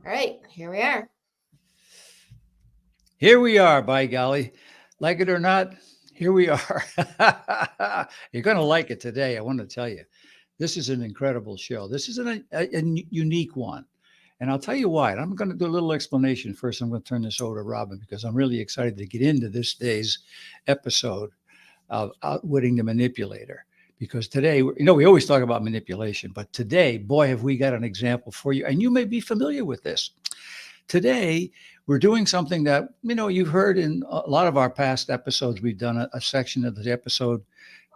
All right, here we are. Here we are, by golly. Like it or not, here we are. You're going to like it today, I want to tell you. This is an incredible show. This is a unique one. And I'll tell you why. And I'm going to do a little explanation first. I'm going to turn this over to Robin because I'm really excited to get into this day's episode of Outwitting the Manipulator. Because today, we always talk about manipulation, but today, boy, have we got an example for you. And you may be familiar with this. Today, we're doing something that, you've heard in a lot of our past episodes. We've done a section of the episode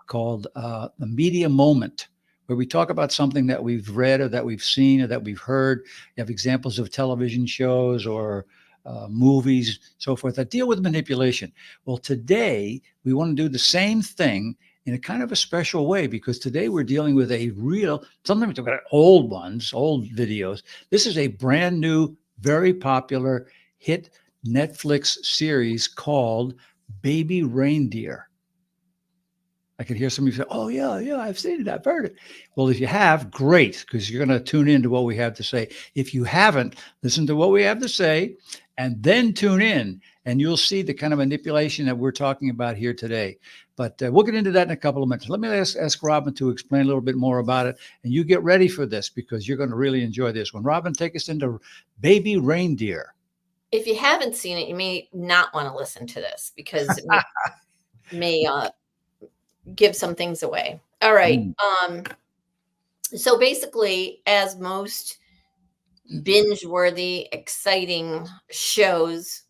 called The Media Moment, where we talk about something that we've read or that we've seen or that we've heard. You have examples of television shows or movies, so forth, that deal with manipulation. Well, today, we want to do the same thing in a kind of a special way because today we're dealing with a real, sometimes we talk about old ones, old videos. This is a brand new, very popular hit Netflix series called Baby Reindeer. I could hear somebody say, "Oh yeah, I've seen it, I've heard it." Well, if you have, great, because you're going to tune into what we have to say. If you haven't, listen to what we have to say, and then tune in, and you'll see the kind of manipulation that we're talking about here today. But we'll get into that in a couple of minutes. Let me ask Robin to explain a little bit more about it, and you get ready for this because you're going to really enjoy this one. Robin, take us into Baby Reindeer. If you haven't seen it, you may not want to listen to this because it may give some things away. All right. Mm. So basically, as most binge-worthy, exciting shows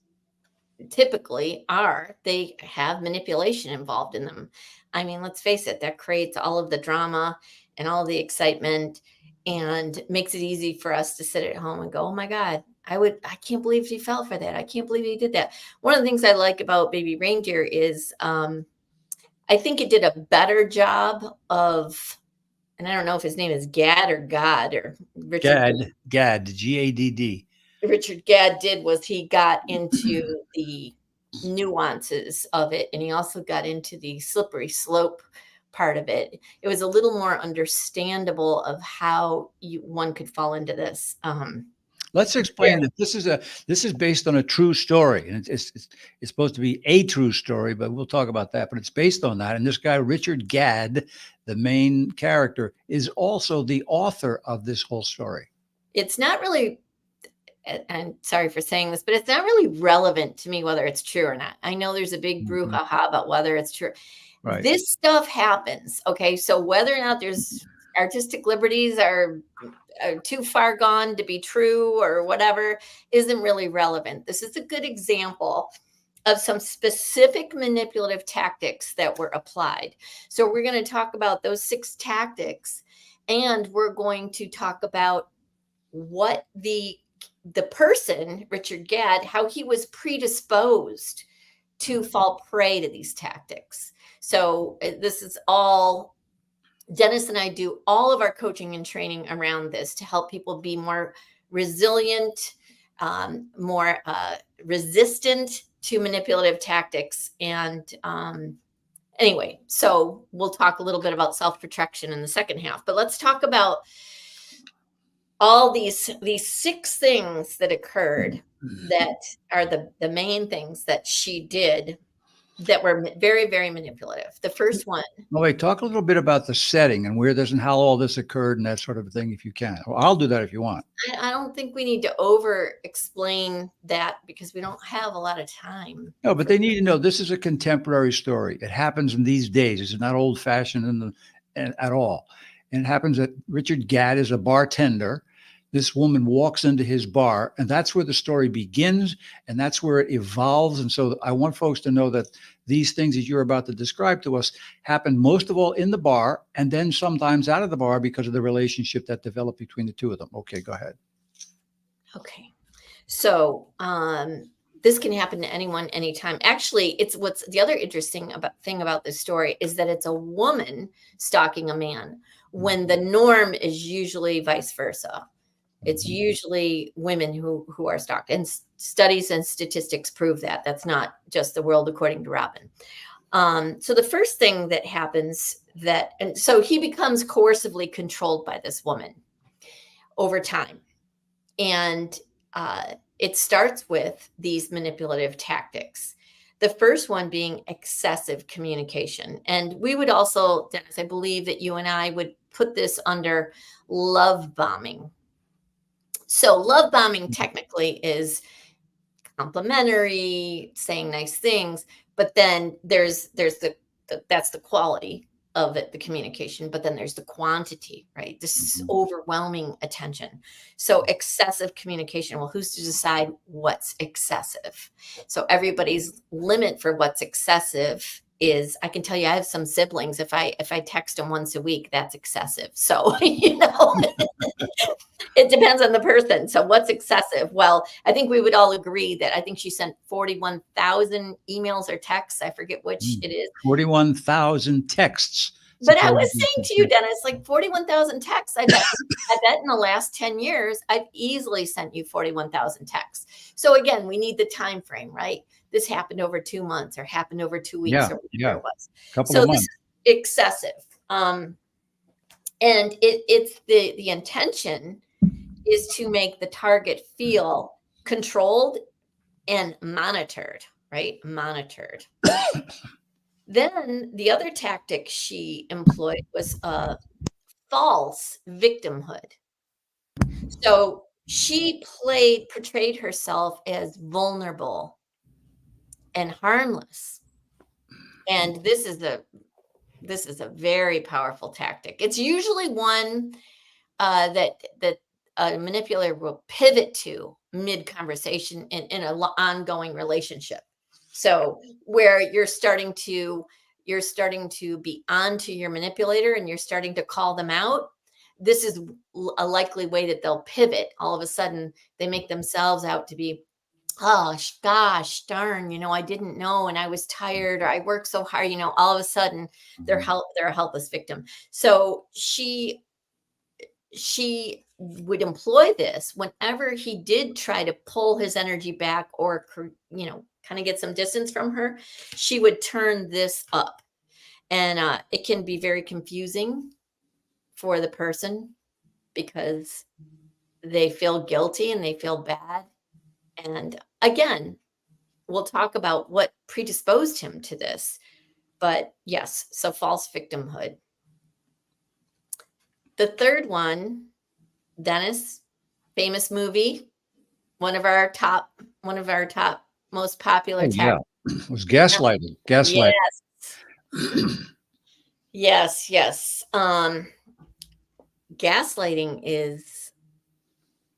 typically are, they have manipulation involved in them. I mean, let's face it, that creates all of the drama and all the excitement and makes it easy for us to sit at home and go, oh my God, I can't believe he fell for that. I can't believe he did that. One of the things I like about Baby Reindeer is I think it did a better job of, and I don't know if his name is Gad or God or Richard. Gadd, Gadd. Richard Gadd did was he got into the nuances of it, and he also got into the slippery slope part of it. It was a little more understandable of how one could fall into this. Let's explain that this is based on a true story, and it's supposed to be a true story, but we'll talk about that. But it's based on that, and this guy Richard Gadd, the main character, is also the author of this whole story. It's not really, and sorry for saying this, but it's not really relevant to me whether it's true or not. I know there's a big Mhm. brouhaha about whether it's true. Right. This stuff happens. Okay. So whether or not there's artistic liberties are too far gone to be true or whatever isn't really relevant. This is a good example of some specific manipulative tactics that were applied. So we're going to talk about those 6 tactics, and we're going to talk about what the person, Richard Gadd, how he was predisposed to fall prey to these tactics. So this is all, Dennis and I do all of our coaching and training around this to help people be more resilient, more resistant to manipulative tactics. And anyway, so we'll talk a little bit about self-protection in the second half, but let's talk about all these 6 things that occurred that are the main things that she did that were very, very manipulative. The first one. Well, wait, talk a little bit about the setting and where this and how all this occurred and that sort of thing, if you can. Well, I'll do that if you want. I don't think we need to over explain that because we don't have a lot of time. No, but they need to know this is a contemporary story. It happens in these days. It's not old fashioned at all. And it happens that Richard Gadd is a bartender. This woman walks into his bar, and that's where the story begins, and that's where it evolves. And so I want folks to know that these things that you're about to describe to us happen most of all in the bar, and then sometimes out of the bar because of the relationship that developed between the two of them. Okay, go ahead. Okay. So this can happen to anyone, anytime. Actually, it's what's the other interesting thing about this story is that it's a woman stalking a man when the norm is usually vice versa. It's usually women who are stalked, and studies and statistics prove that. That's not just the world according to Robin. So the first thing that happens and so he becomes coercively controlled by this woman over time. And it starts with these manipulative tactics. The first one being excessive communication. And we would also, Dennis, I believe that you and I would put this under love bombing. So, love bombing technically is complimentary, saying nice things, but then there's that's the quality of it, the communication, but then there's the quantity, right? This Mhm. overwhelming attention. So excessive communication. Well, who's to decide what's excessive? So everybody's limit for what's excessive is, I can tell you, I have some siblings. If I text them once a week, that's excessive. So, it depends on the person. So what's excessive? Well, I think we would all agree that I think she sent 41,000 emails or texts. I forget which Mm. it is. 41,000 texts, But I was supposedly. saying to you, Dennis, like 41,000 texts. I bet in the last 10 years, I've easily sent you 41,000 texts. So again, we need the time frame, right? This happened over 2 months or happened over 2 weeks Yeah, or whatever yeah, it was. couple So of this months. is excessive. And it's the intention is to make the target feel controlled and monitored, right? Monitored. Then the other tactic she employed was false victimhood. So she portrayed herself as vulnerable and harmless. And this is a very powerful tactic. It's usually one that a manipulator will pivot to mid conversation in a ongoing relationship. So where you're starting to be onto your manipulator and you're starting to call them out. This is a likely way that they'll pivot. All of a sudden, they make themselves out to be, oh gosh, darn, I didn't know, and I was tired, or I worked so hard. All of a sudden, Mhm. they're a helpless victim. So she would employ this whenever he did try to pull his energy back or kind of get some distance from her. She would turn this up, and it can be very confusing for the person because they feel guilty and they feel bad. And again, we'll talk about what predisposed him to this. But yes, so false victimhood. The third one, Dennis, famous movie, one of our top most popular Oh, yeah. tech. It was gaslighting, gaslight. Yes. Yes, yes. Gaslighting is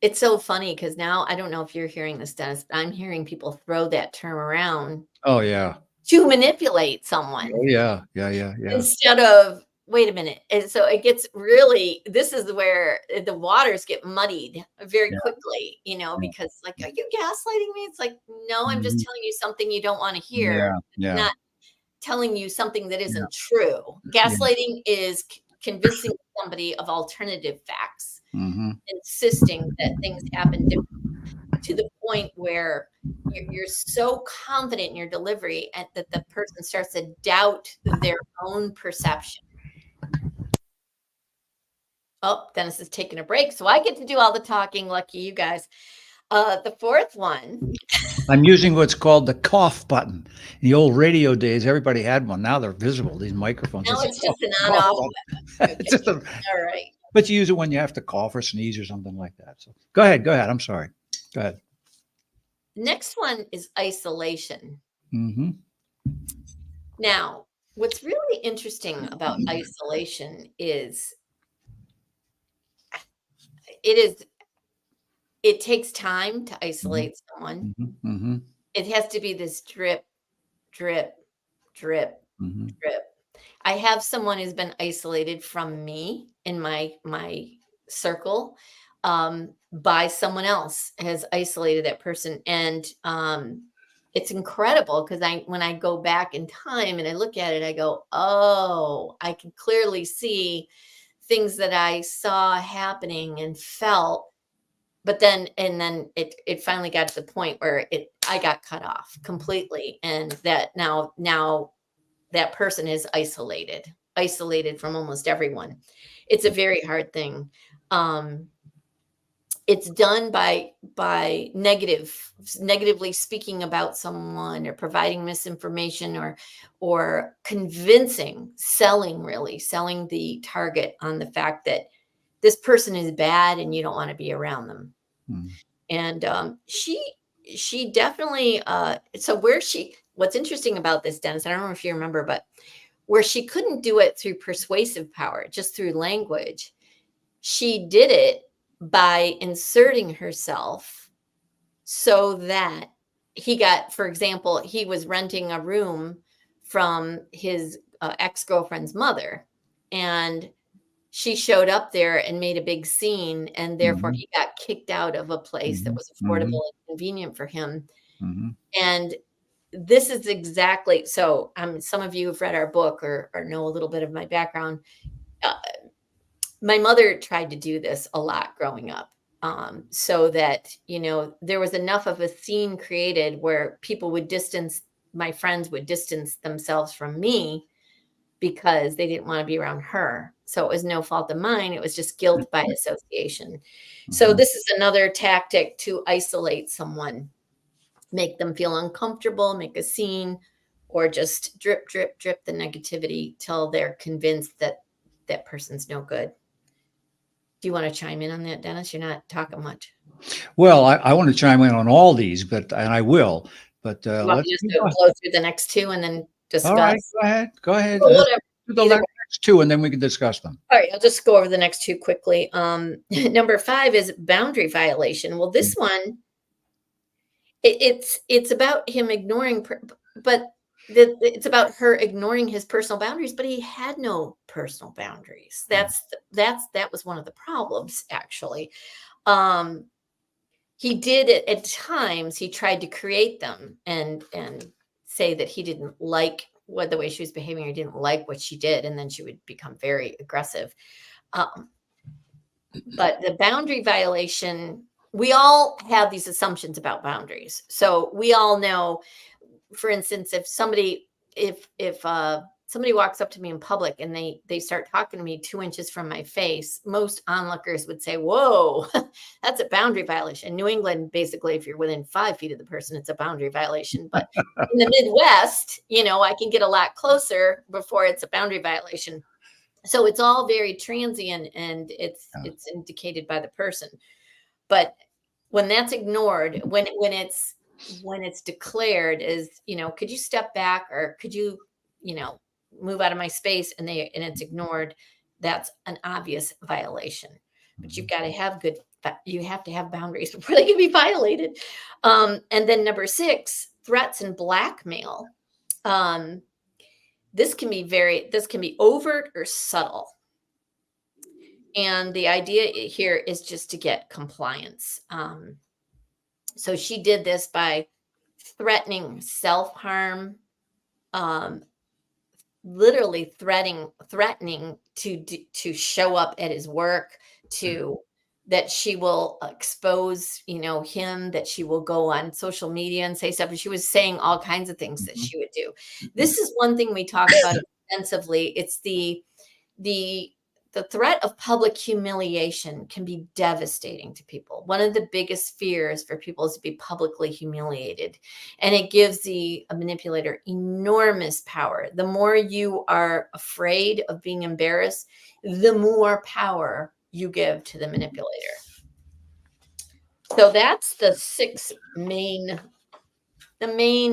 it's so funny because now I don't know if you're hearing this, Dennis, but I'm hearing people throw that term around Oh, yeah. to manipulate Oh, someone yeah. Yeah, yeah, yeah. instead of, wait a minute. And so it gets really, this is where the waters get muddied very Yeah, quickly, yeah. because like, are you gaslighting me? It's like, no, I'm just Mhm. telling you something you don't want to hear. Yeah, yeah, Not telling you something that yeah, isn't true. yeah. Gaslighting is convincing somebody of alternative facts, Mhm. insisting that things happen to the point where you're so confident in your delivery and that the person starts to doubt their own perception. Oh, Dennis is taking a break, so I get to do all the talking. Lucky you guys. The fourth one. I'm using what's called the cough button. In the old radio days, everybody had one. Now they're visible, these microphones. Now It's a it's just an cough on-off button. button. It's Okay. just a All right. but you use it when you have to cough or sneeze or something like that. So go ahead, I'm sorry. Go ahead. Next one is isolation. Mhm. Now, what's really interesting about isolation is it is it takes time to Mhm. isolate someone. Mhm. Mhm. It has to be this drip, drip, drip, Mhm. drip. I have someone who's been isolated from me in my circle, by someone else has isolated that person, and it's incredible because I when I go back in time and I look at it, I go, oh, I can clearly see things that I saw happening and felt. But then it finally got to the point where it I got cut off completely, and that now that person is isolated from almost everyone. It's a very hard thing. Um, it's done by negatively speaking about someone or providing misinformation or convincing, selling, really selling the target on the fact that this person is bad and you don't want to be around them. Mm. And she definitely so where she what's interesting about this, Dennis, I don't know if you remember, but where she couldn't do it through persuasive power, just through language, she did it by inserting herself so that he got, for example, he was renting a room from his ex-girlfriend's mother, and she showed up there and made a big scene, and therefore Mhm. he got kicked out of a place that Mhm. was affordable Mhm. and convenient for him. Mhm. And this is exactly so. Some of you have read our book or know a little bit of my background. Uh, my mother tried to do this a lot growing up, so that there was enough of a scene created where people would distance my friends would distance themselves from me because they didn't want to be around her. So it was no fault of mine. It was just guilt by association. So Mhm. this is another tactic to isolate someone, make them feel uncomfortable, make a scene, or just drip, drip, drip the negativity till they're convinced that that person's no good. Do you want to chime in on that, Dennis? You're not talking much. Well, I want to chime in on all these, and I will. But You want let's me just keep to going. blow through the next two and then All right, discuss? go ahead. Go ahead. Well, Let's whatever. do the Either way. next two, and then we can discuss them. All right, I'll just go over the next two quickly. Number five is boundary violation. Well, this Mm. one, it's about him ignoring, but it's about her ignoring his personal boundaries. But he had no personal boundaries. Mm. That was one of the problems, actually. Um, he did it at times. He tried to create them and say that he didn't like what the way she was behaving, or didn't like what she did, and then she would become very aggressive. Um, but the boundary violation, we all have these assumptions about boundaries. So we all know, for instance, if somebody walks up to me in public and they start talking to me 2 inches from my face, most onlookers would say, "Whoa, that's a boundary violation." In New England, basically, if you're within 5 feet of the person, it's a boundary violation. But in the Midwest, I can get a lot closer before it's a boundary violation. So it's all very transient, and it's Yeah. it's indicated by the person. But when that's ignored, when it's declared as, could you step back, or could you know, move out of my space, and it's ignored, that's an obvious violation. But Mhm. you have to have boundaries before they can be violated. And then number six, threats and blackmail. Um, this can be overt or subtle. And the idea here is just to get compliance. So she did this by threatening self-harm, um, literally threatening to show up at his work, to that she will expose, him, that she will go on social media and say stuff. And she was saying all kinds of things that Mhm. she would do. This is one thing we talk about extensively. It's the the threat of public humiliation can be devastating to people. One of the biggest fears for people is to be publicly humiliated, and it gives the manipulator enormous power. The more you are afraid of being embarrassed, the more power you give to the manipulator. So that's the main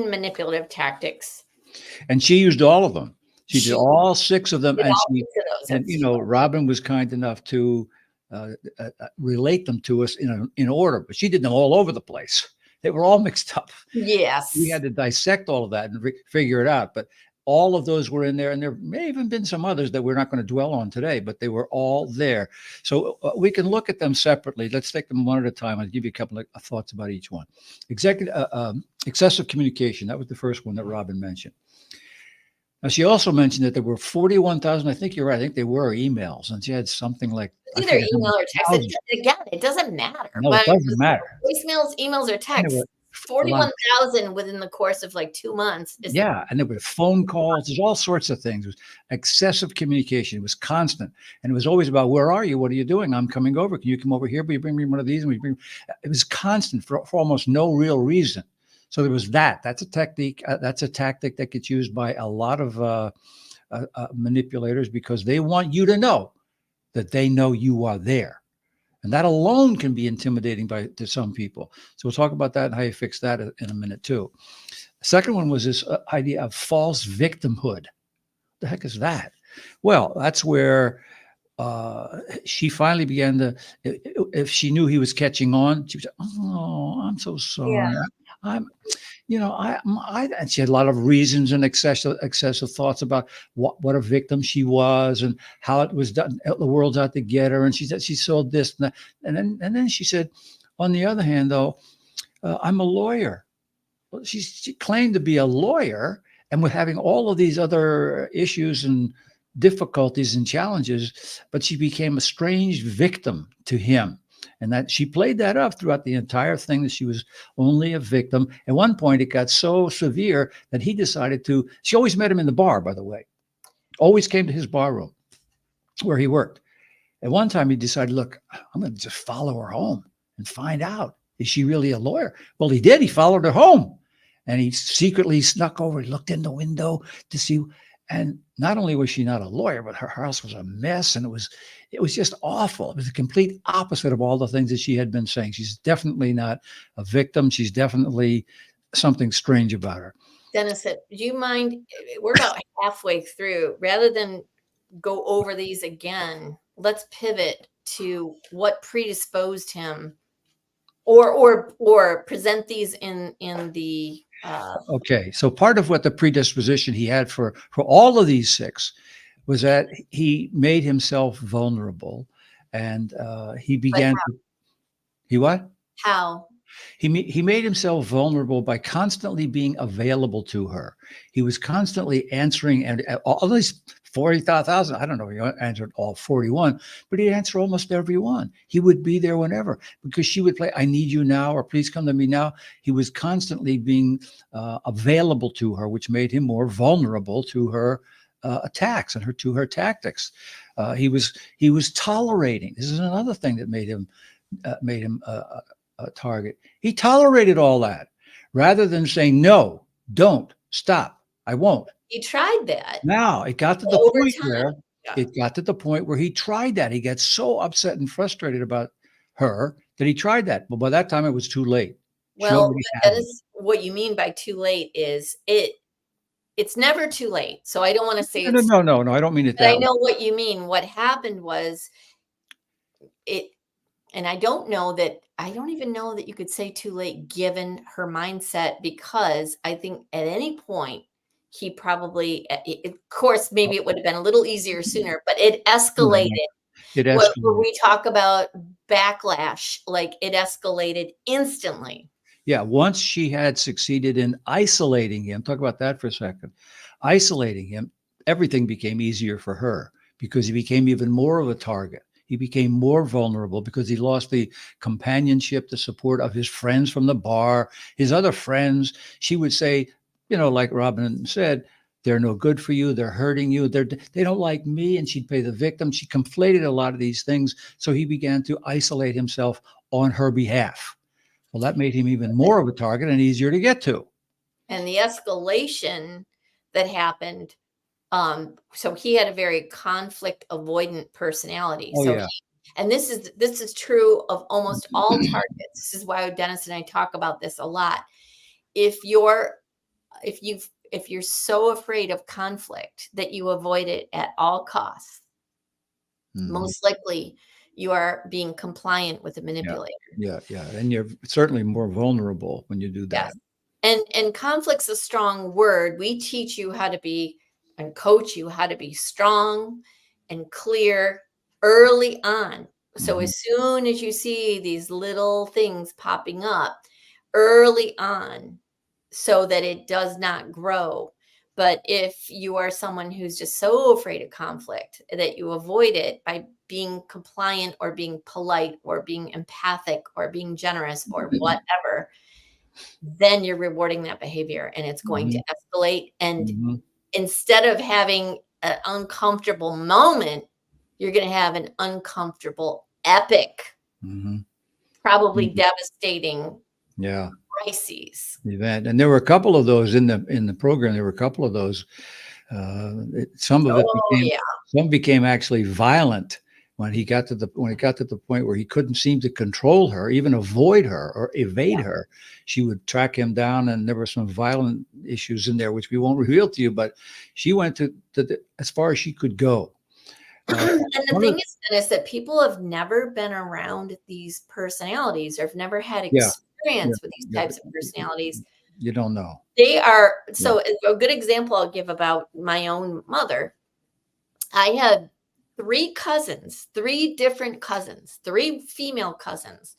manipulative tactics. And she used all of them. She did She all 6 of them, did and all six of those. That's Robin was kind enough to, relate them to us in order, but she did them all over the place. They were all mixed up. We yes. had to dissect all of that and figure it out, but all of those were in there, and there may even been some others that we're not gonna dwell on today, but they were all there. So, we can look at them separately. Let's take them one at a time. I'll give you a couple of thoughts about each one. Excessive communication, that was the first one that Robin mentioned. Now, she also mentioned that there were 41,000, I think you're right, I think they were emails, and she had something like, I Either forget how email many or text. thousands. Again, it doesn't matter. No, it doesn't matter. Voicemails, emails, or And there were texts. a lot. 41,000 within the course of like 2 months is Yeah, and there were phone calls, there's all sorts of things. It was excessive communication, it was constant, and it was always about, "Where are you? What are you doing? I'm coming over. Can you come over here? Will you bring me one of these?" And we bring it was constant for almost no real reason. So there was that. That's a tactic that gets used by a lot of, manipulators because they want you to know that they know you are there, and that alone can be intimidating to some people. So we'll talk about that and how you fix that in a minute too. Second one was this idea of false victimhood. The heck is that? Well, that's where she finally began to, if she knew he was catching on, she would say, "Oh, I'm so yeah, sorry. I'm, and she had a lot of reasons and excessive thoughts about what a victim she was and how it was done. The world's out to get her, and she said she saw this and that, and then she said, on the other hand, though, I'm a lawyer. Well, she claimed to be a lawyer and with having all of these other issues and difficulties and challenges, but she became a strange victim to him. And that she played that up throughout the entire thing that she was only a victim. At one point, it got so severe that he decided to. She always met him in the bar, by the way, always came to his bar room where he worked. At one time, he decided, look, I'm going to just follow her home and find out, is she really a lawyer? Well, he did. He followed her home and he secretly snuck over. He looked in the window to see. And not only was she not a lawyer, but her house was a mess. And it was just awful. It was the complete opposite of all the things that she had been saying. She's definitely not a victim. She's definitely something strange about her. Dennis said, "Do you mind? We're about halfway through. Rather than go over these again, let's pivot to what predisposed him, or present these in the Okay, so part of what the predisposition he had for all of these six was that he made himself vulnerable, and he but began to he what? how? He made himself vulnerable by constantly being available to her. He was constantly answering, and all these 40,000, I don't know, he answered all 41, but he'd answer almost every one. He would be there whenever because she would play, "I need you now," or "Please come to me now." He was constantly being available to her, which made him more vulnerable to her attacks and her tactics. He was tolerating. This is another thing that made him a target. He tolerated all that rather than saying, "No, don't, stop, I won't." He tried that Now it got to the over point time. where Yeah. it got to the point where he tried that. He got so upset and frustrated about her that he tried that. But by that time, it was too late. She Well, already but had that him. is what you mean by too late is it's never too late. So I don't want to say No, no, it's, no, no, no. I don't mean it but I that way. know what you mean. What happened was it, and I don't even know that you could say too late given her mindset, because I think at any point he probably, of course, maybe it would have been a little easier sooner, but it Right, escalated. right. It Where escalated. we talk about backlash, like it escalated instantly. Yeah, once she had succeeded in isolating him, talk about that for a second. Isolating him, everything became easier for her because he became even more of a target. He became more vulnerable because he lost the companionship, the support of his friends from the bar, his other friends. She would say, like Robin said, they're no good for you. They're hurting you. They don't like me. And she'd play the victim. She conflated a lot of these things. So he began to isolate himself on her behalf. Well, that made him even more of a target and easier to get to. And the escalation that happened, so he had a very conflict avoidant personality. Oh, So yeah. he, and this is true of almost all targets. This is why Dennis and I talk about this a lot. If you're if you're so afraid of conflict that you avoid it at all costs, Mhm. most likely you are being compliant with a Yeah. manipulator. Yeah, yeah, and you're certainly more vulnerable when you do that. Yes. And conflict's a strong word. We teach you how to be and coach you how to be strong and clear early on. So Mhm. as soon as you see these little things popping up early on, so that it does not grow. But if you are someone who's just so afraid of conflict that you avoid it by being compliant or being polite or being empathic or being generous or whatever, then you're rewarding that behavior and it's going to Mhm. escalate. And Mhm. instead of having an uncomfortable moment, you're going to have an uncomfortable, epic, Mhm. probably Mhm. devastating Yeah. crises. Event. And there were a couple of those in the program. There were a couple of those. Some of it Oh, became yeah. some became actually violent when it got to the point where he couldn't seem to control her, even avoid her or evade her. She would track him down, and there were some violent issues in there, which we won't reveal to you. But she went as far as she could go. Uh, And the one thing of is, Dennis, that people have never been around these personalities or have never had Yeah, yeah, experience with these yeah. types of personalities. You don't know. They are Yeah. so a good example I'll give about my own mother. I had 3 cousins, 3 different cousins, 3 female cousins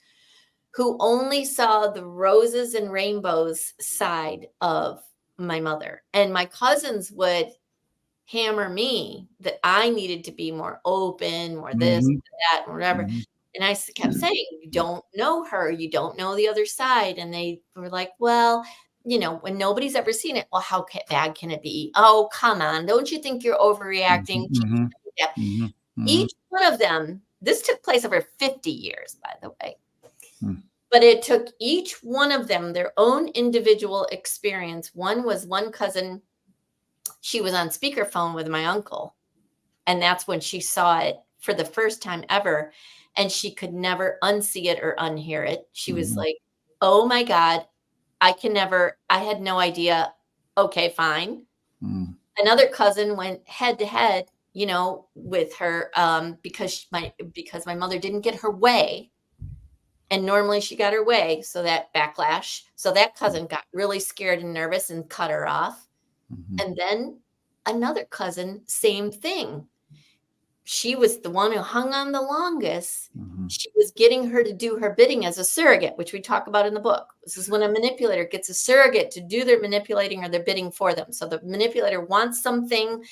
who only saw the roses and rainbows side of my mother. And my cousins would hammer me that I needed to be more open, more this, Mhm. that, and whatever. Mhm. And I kept saying, "You don't know her. You don't know the other side." And they were like, "Well, when nobody's ever seen it, well, how bad can it be? Oh, come on. Don't you think you're Mhm. overreacting?" Mhm. Yeah. Mhm. Mhm. Each one of them, this took place over 50 years, by the way. Mhm. But it took each one of them their own individual experience. One was one cousin, she was on speakerphone with my uncle. And that's when she saw it for the first time ever. And she could never unsee it or unhear it. She was Mhm. like, oh my God, I had no idea. Okay, fine. Mhm. Another cousin went head to head, with her because my mother didn't get her way. And normally she got her way. So that backlash. So that cousin got really scared and nervous and cut her off. Mhm. And then another cousin, same thing. She was the one who hung on the longest. Mhm. She was getting her to do her bidding as a surrogate, which we talk about in the book. This is when a manipulator gets a surrogate to do their manipulating or their bidding for them. So the manipulator wants something,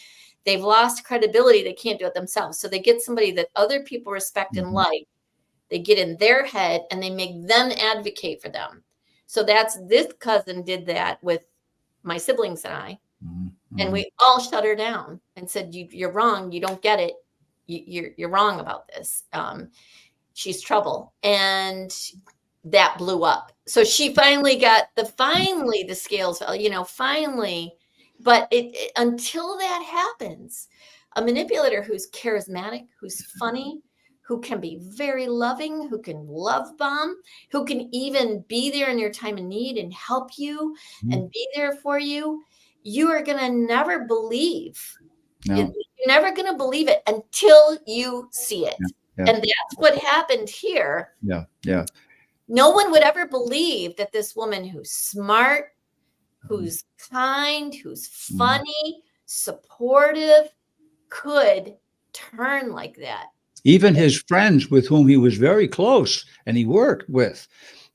they've lost credibility, they can't do it themselves. So they get somebody that other people respect and Mhm. like. They get in their head and they make them advocate for them. So this cousin did that with my siblings and I. Mhm. And Mhm. we all shut her down and said, you're wrong. You don't get it. You're wrong about this. She's trouble. And that blew up. So she finally got the scales fell, finally. But until that happens, a manipulator who's charismatic, who's funny, who can be very loving, who can love bomb, who can even be there in your time of need and help you Mhm. and be there for you, you are going to never believe No. you're never going to believe it until you see Yeah. it. Yeah. And that's what happened here. Yeah. Yeah. No one would ever believe that this woman who's smart, Mhm. who's kind, who's Mhm. funny, supportive, could turn like that. Even his friends with whom he was very close and he worked with,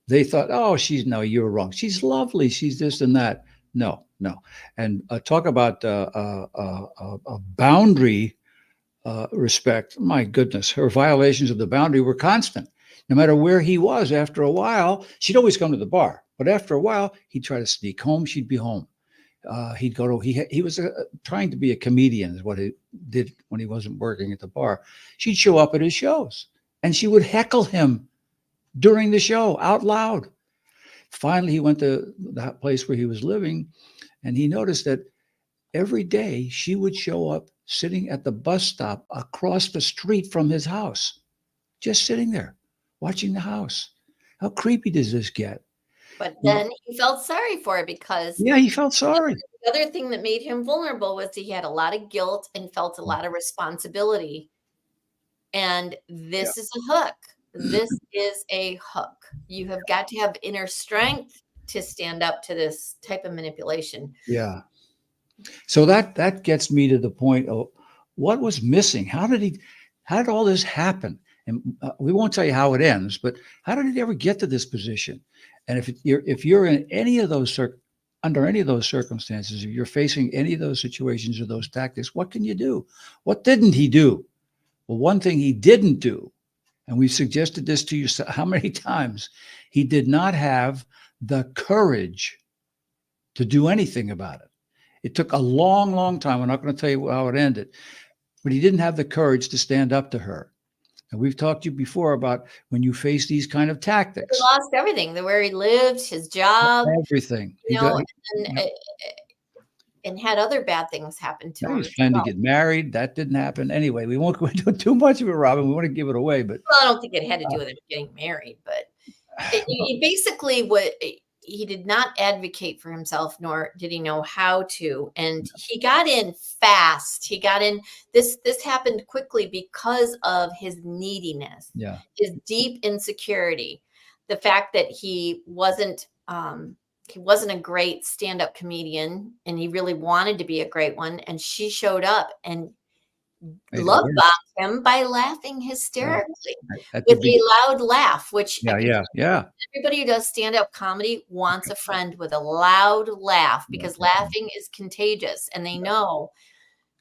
they thought, "Oh, no, you're wrong. She's lovely. She's this and that." No, no. And talk about a boundary respect. My goodness, her violations of the boundary were constant. No matter where he was, after a while, she'd always come to the bar. But after a while, he'd try to sneak home. She'd be home. He'd go to he was trying to be a comedian is what he did when he wasn't working at the bar. She'd show up at his shows and she would heckle him during the show out loud. Finally, he went to that place where he was living and he noticed that every day she would show up sitting at the bus stop across the street from his house, just sitting there watching the house. How creepy does this get? But You know, then he felt sorry for it because yeah, he felt sorry. the other thing that made him vulnerable was he had a lot of guilt and felt a lot of responsibility. And Yeah. this is a hook. This is a hook. You have got to have inner strength to stand up to this type of manipulation. Yeah. So that gets me to the point of what was missing. How did all this happen? And we won't tell you how it ends, but how did it ever get to this position? And if you're in any of those under any of those circumstances, if you're facing any of those situations or those tactics, what can you do? What didn't he do? Well, one thing he didn't do, and we've suggested this to you how many times, he did not have the courage to do anything about it. It took a long, long time. I'm not going to tell you how it ended, but he didn't have the courage to stand up to her. And we've talked to you before about when you face these kind of He tactics, lost everything, the where he lived, his job, everything. you He got, know, and and had other bad things happen to now him he's as planning to well. get married. That didn't happen. Anyway, we won't go into too much of it, Robin. We want to give it away, but Well, I don't think it had to do with him getting married, but he basically what he did not advocate for himself, nor did he know how to. And he got in fast. He got in. This happened quickly because of his neediness, yeah, his deep insecurity, the fact that he wasn't a great stand-up comedian, and he really wanted to be a great one. And she showed up and made it love worse. bombed him by laughing Yeah, hysterically at the with a beginning. loud laugh, which I Yeah, can yeah, tell you, yeah, everybody who does stand-up comedy wants a friend with a loud laugh yeah, because laughing is contagious, and they know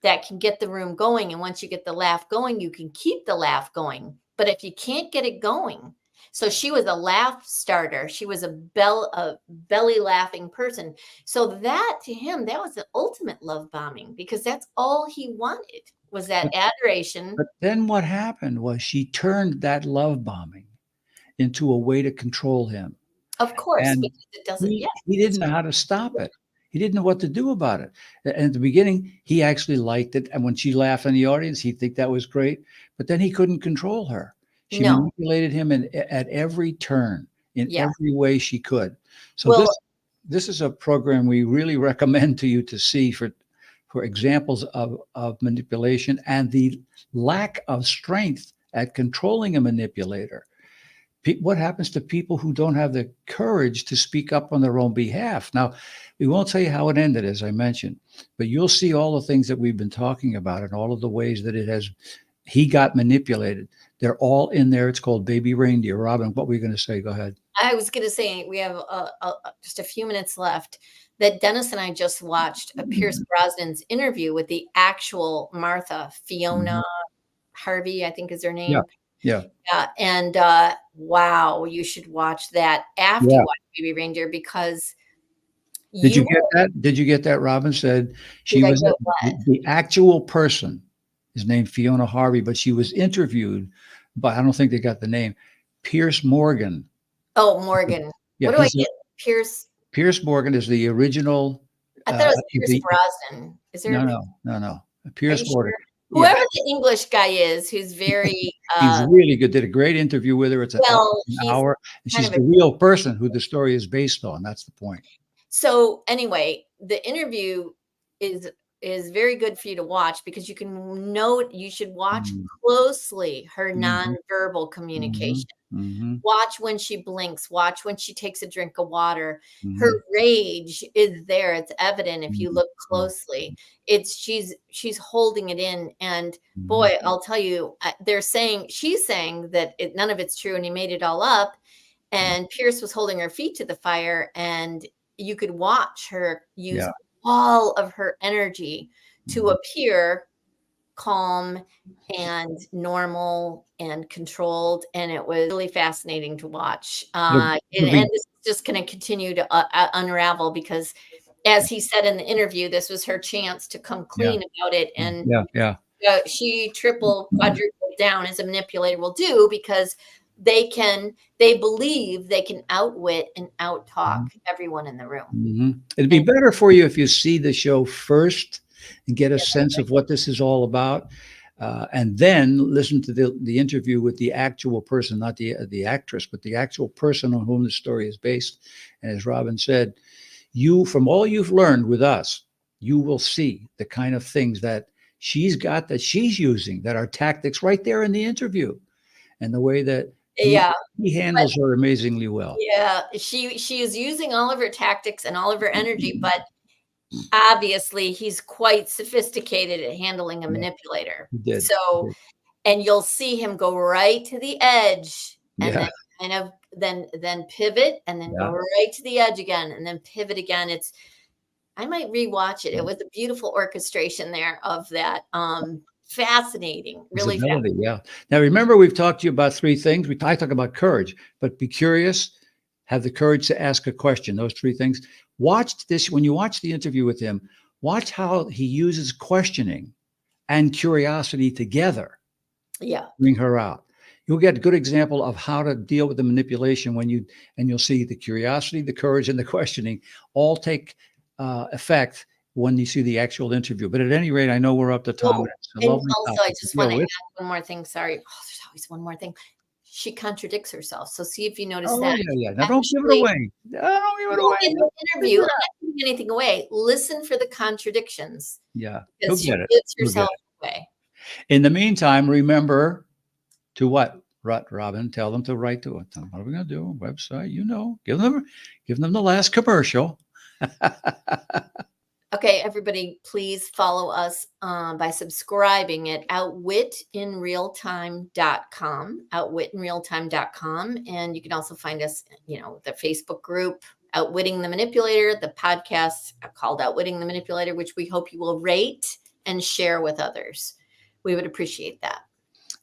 that can get the room going, and once you get the laugh going, you can keep the laugh going. But if you can't get it going, so she was a laugh starter. She was a belly laughing person. So that to him, that was the ultimate love bombing because that's all he wanted was that But adoration. but then what happened was she turned that love bombing into a way to control him. Of course, And because it doesn't, yeah, he it's didn't know how to stop it. He didn't know what to do about it. And at the beginning, he actually liked it, and when she laughed in the audience, he'd think that was great, but then he couldn't control her. She no, manipulated him at every turn, in yeah. every way she could. So Well, this is a program we really recommend to you to see for examples of manipulation and the lack of strength at controlling a manipulator. What happens to people who don't have the courage to speak up on their own behalf? Now, we won't tell you how it ended, as I mentioned, but you'll see all the things that we've been talking about and all of the ways that he got manipulated. They're all in there. It's called Baby Reindeer. Robin, what were you going to say? Go ahead. I was going to say we have just a few minutes left. That Dennis and I just watched a Pierce Brosnan's interview with the actual Martha, Fiona Mhm. Harvey, I think is her Yeah. name. Yeah. Yeah, and wow, you should watch that after you Yeah. watch Baby Reindeer because Did you you get that? Did you get that? Robin said did she I was get what? the actual person is named Fiona Harvey, but she was interviewed by, I don't think they got the name, Pierce Morgan. Oh, Morgan. Yeah, What do I he's get? Pierce. Pierce Morgan is the original. I thought it was Pierce The Brosnan. Is there a No, Pierce? no, no, no. Are Pierce you Morgan. sure? Yeah, Whoever the English guy is, who's very he's really good. Did a great interview with her. It's well, an he's hour, and kind she's of a the real person who the story is based on. That's the point. so anyway, the interview is is very good for you to watch because you can note you should watch Mm, closely her mhm, nonverbal mhm, communication. mhm, Watch when she blinks, watch when she takes a drink of water. Her mhm, rage is there, it's evident if you mhm, look closely. It's she's holding it in, and mhm, boy, I'll tell you, they're saying she's saying that none of it's true and he made it all up, mhm. and Pierce was holding her feet to the fire, and you could watch her use Yeah. all of her energy to Mhm. appear calm and normal and controlled, and it was really fascinating to watch. It'll, it'll And be, this is just going to continue to unravel because, as he said in the interview, this was her chance to come yeah, clean about it, and yeah, yeah. she triple, quadruple down as a manipulator will do because they believe they can outwit and outtalk Mhm. everyone in the room. Mhm. It'd be And better for you if you see the show first and get a yeah, that's sense right. of what this is all about, and then listen to the interview with the actual person, not the actress, but the actual person on whom the story is based. And as Robin said, you from all you've learned with us, you will see the kind of things that she's got that she's using that are tactics right there in the interview, and the way that Yeah, he but handles her amazingly well. yeah, she is using all of her tactics and all of her energy, but obviously he's quite sophisticated at handling a Yeah, manipulator. he did. He So, did. and you'll see him go right to the edge and Yeah, then kind of then pivot and then go yeah. right to the edge again and then pivot again. It's I might rewatch it. It was a beautiful orchestration there of that. Fascinating, His really fascinating. ability, yeah. Now remember, we've talked to you about three things. I talk about courage, but be curious, have the courage to ask a question. Those three things. Watch this when you watch the interview with him. Watch how he uses questioning and curiosity together Yeah. to bring her out. You'll get a good example of how to deal with the manipulation and you'll see the curiosity, the courage, and the questioning all take effect when you see the actual interview. But at any rate, I know we're up to time. Oh, It's a and lovely also, I topic to just deal want to add with. one more thing. Sorry. Oh, there's always one more thing. She contradicts herself. So see if you notice Oh, that. yeah, yeah. Now, don't give it Actually, away. Don't give it well, away. in the interview, Figure I'm it out. not giving anything away. Listen for the contradictions Yeah, you'll because she get it. gives You'll get herself it. away. In the meantime, remember to what? Robin, tell them to write to it. What are we going to do? Website, give them the last commercial. Okay, everybody, please follow us by subscribing at outwitinrealtime.com, outwitinrealtime.com. And you can also find us, the Facebook group, Outwitting the Manipulator, the podcast called Outwitting the Manipulator, which we hope you will rate and share with others. We would appreciate that.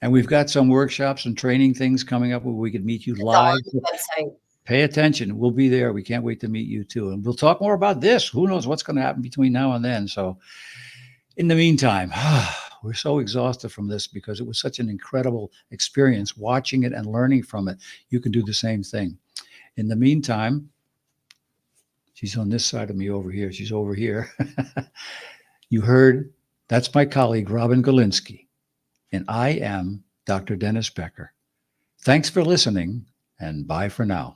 And we've got some workshops and training things coming up where we could meet you It's all live. on the website. Pay attention. We'll be there. We can't wait to meet you too. And we'll talk more about this. Who knows what's going to happen between now and then. So in the meantime, we're so exhausted from this because it was such an incredible experience watching it and learning from it. You can do the same thing. In the meantime, she's on this side of me over here. She's over here. You heard, that's my colleague, Robin Galinsky. And I am Dr. Dennis Becker. Thanks for listening, and bye for now.